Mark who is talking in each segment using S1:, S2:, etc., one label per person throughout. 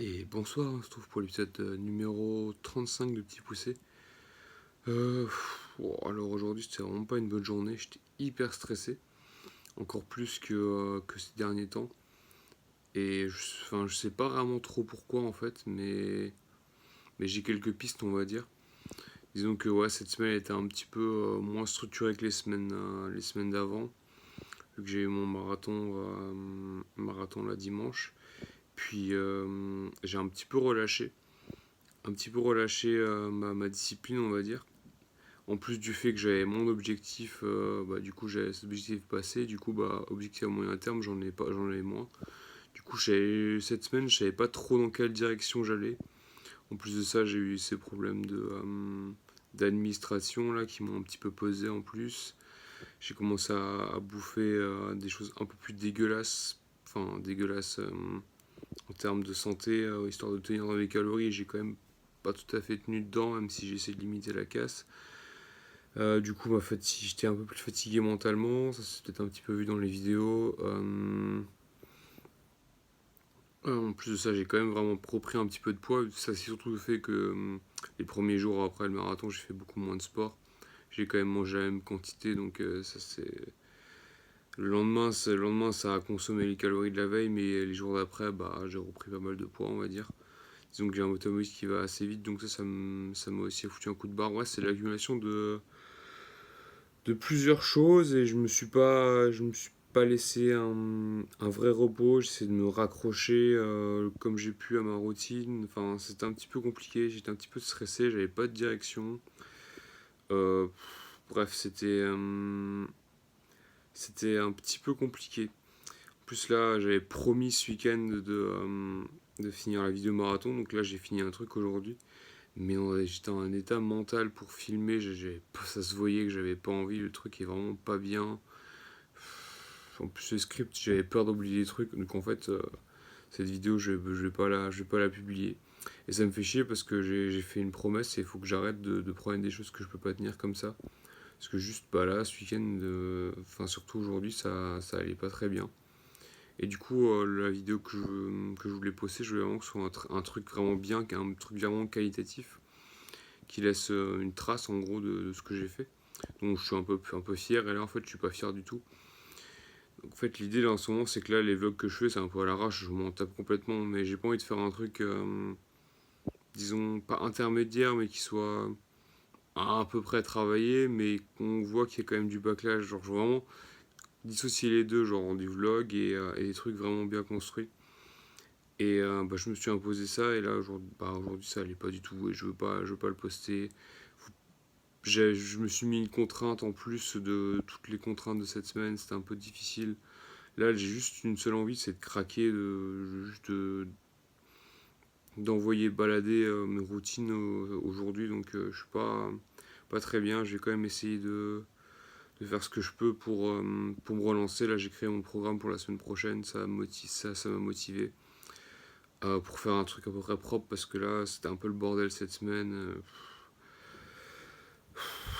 S1: Et bonsoir, on se trouve pour l'épisode numéro 35 de Petit Poussé. Alors aujourd'hui c'était vraiment pas une bonne journée, j'étais hyper stressé, encore plus que ces derniers temps. Et je sais pas vraiment trop pourquoi en fait, mais j'ai quelques pistes on va dire. Disons que ouais, cette semaine était un petit peu moins structurée que les semaines d'avant, vu que j'ai eu mon marathon là dimanche. Puis j'ai un petit peu relâché ma discipline on va dire. En plus du fait que j'avais mon objectif, du coup j'avais cet objectif passé, du coup objectif à moyen terme j'en ai moins. Du coup cette semaine je savais pas trop dans quelle direction j'allais. En plus de ça j'ai eu ces problèmes d'administration là qui m'ont un petit peu pesé en plus. J'ai commencé à bouffer des choses un peu plus dégueulasses, enfin dégueulasses en termes de santé, histoire de tenir dans les calories. J'ai quand même pas tout à fait tenu dedans, même si j'essaie de limiter la casse. Du coup, j'étais un peu plus fatigué mentalement, ça s'est peut-être un petit peu vu dans les vidéos. En plus de ça, j'ai quand même vraiment repris un petit peu de poids. Ça, c'est surtout le fait que les premiers jours après le marathon, j'ai fait beaucoup moins de sport. J'ai quand même mangé la même quantité, donc ça c'est. Le lendemain, ça a consommé les calories de la veille, mais les jours d'après, j'ai repris pas mal de poids, on va dire. Disons que j'ai un métabolisme qui va assez vite, donc ça m'a aussi foutu un coup de barre. Ouais, c'est l'accumulation de plusieurs choses et je me suis pas laissé un vrai repos. J'essaie de me raccrocher comme j'ai pu à ma routine. Enfin, c'était un petit peu compliqué. J'étais un petit peu stressé. J'avais pas de direction. Euh, Bref, c'était un petit peu compliqué. En plus là, j'avais promis ce week-end de finir la vidéo marathon. Donc là, j'ai fini un truc aujourd'hui. Mais j'étais en un état mental pour filmer, ça se voyait que j'avais pas envie, le truc est vraiment pas bien. En plus le script, j'avais peur d'oublier des trucs, donc en fait cette vidéo je vais pas la publier. Et ça me fait chier parce que j'ai fait une promesse et il faut que j'arrête de promettre des choses que je peux pas tenir comme ça. Parce que juste là, ce week-end, enfin surtout aujourd'hui, ça allait pas très bien. Et du coup, la vidéo que je voulais poster, je voulais vraiment que ce soit un truc vraiment bien, un truc vraiment qualitatif qui laisse une trace en gros de ce que j'ai fait. Donc je suis un peu fier et là en fait je suis pas fier du tout. Donc, en fait l'idée là en ce moment c'est que là les vlogs que je fais c'est un peu à l'arrache, je m'en tape complètement mais j'ai pas envie de faire un truc disons pas intermédiaire mais qui soit à peu près travaillé mais qu'on voit qu'il y a quand même du backlash, genre vraiment dissocier les deux, genre du vlog et des trucs vraiment bien construits. Et je me suis imposé ça et là aujourd'hui ça allait pas du tout et je veux pas le poster. Je me suis mis une contrainte en plus de toutes les contraintes de cette semaine, c'était un peu difficile. Là, j'ai juste une seule envie, c'est de craquer, d'envoyer balader mes routines aujourd'hui. Donc, je suis pas très bien. Je vais quand même essayer de faire ce que je peux pour me relancer. Là, j'ai créé mon programme pour la semaine prochaine. Ça m'a motivé pour faire un truc à peu près propre parce que là, c'était un peu le bordel cette semaine.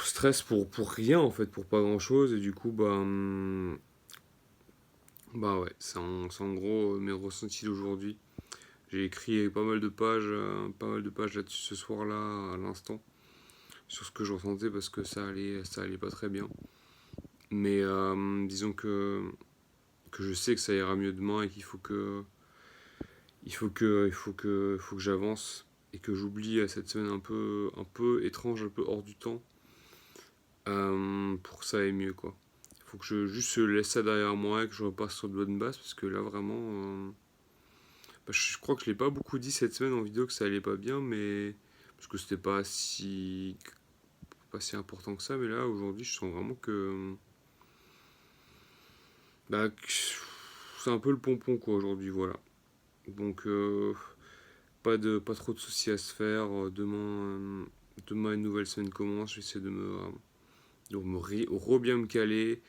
S1: Stress pour rien en fait, pour pas grand chose. Et du coup, ouais, c'est en gros mes ressentis d'aujourd'hui. J'ai écrit pas mal de pages là-dessus ce soir-là, à l'instant, sur ce que je ressentais parce que ça allait pas très bien. Mais disons que je sais que ça ira mieux demain et il faut que j'avance et que j'oublie cette semaine un peu étrange, un peu hors du temps, pour que ça aille mieux quoi. Il faut que juste laisse ça derrière moi et que je repasse sur de bonnes bases parce que là vraiment je crois que je l'ai pas beaucoup dit cette semaine en vidéo que ça allait pas bien, mais parce que c'était pas si important que ça, mais là aujourd'hui je sens vraiment que c'est un peu le pompon quoi aujourd'hui, voilà. Donc pas trop de soucis à se faire. Demain une nouvelle semaine commence, j'essaie de bien me caler.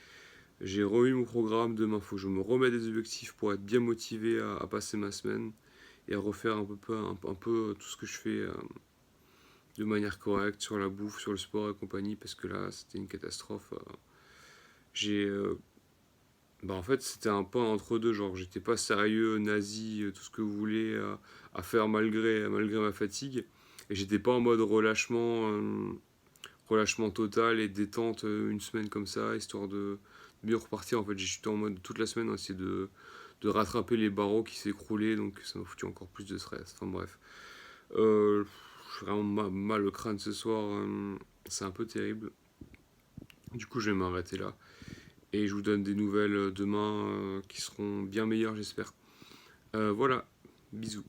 S1: J'ai revu mon programme, demain faut que je me remette des objectifs pour être bien motivé à passer ma semaine et à refaire un peu tout ce que je fais de manière correcte sur la bouffe, sur le sport et compagnie, parce que là, c'était une catastrophe. J'ai Bah en fait, c'était un peu entre deux, genre j'étais pas sérieux, nazi, tout ce que vous voulez, à faire malgré ma fatigue. Et j'étais pas en mode relâchement total et détente une semaine comme ça, histoire de mieux repartir. En fait, j'étais en mode toute la semaine à essayer de rattraper les barreaux qui s'écroulaient, donc ça m'a foutu encore plus de stress. Enfin bref. J'ai vraiment mal au crâne ce soir, c'est un peu terrible. Du coup, je vais m'arrêter là. Et je vous donne des nouvelles demain qui seront bien meilleures, j'espère. Voilà, bisous.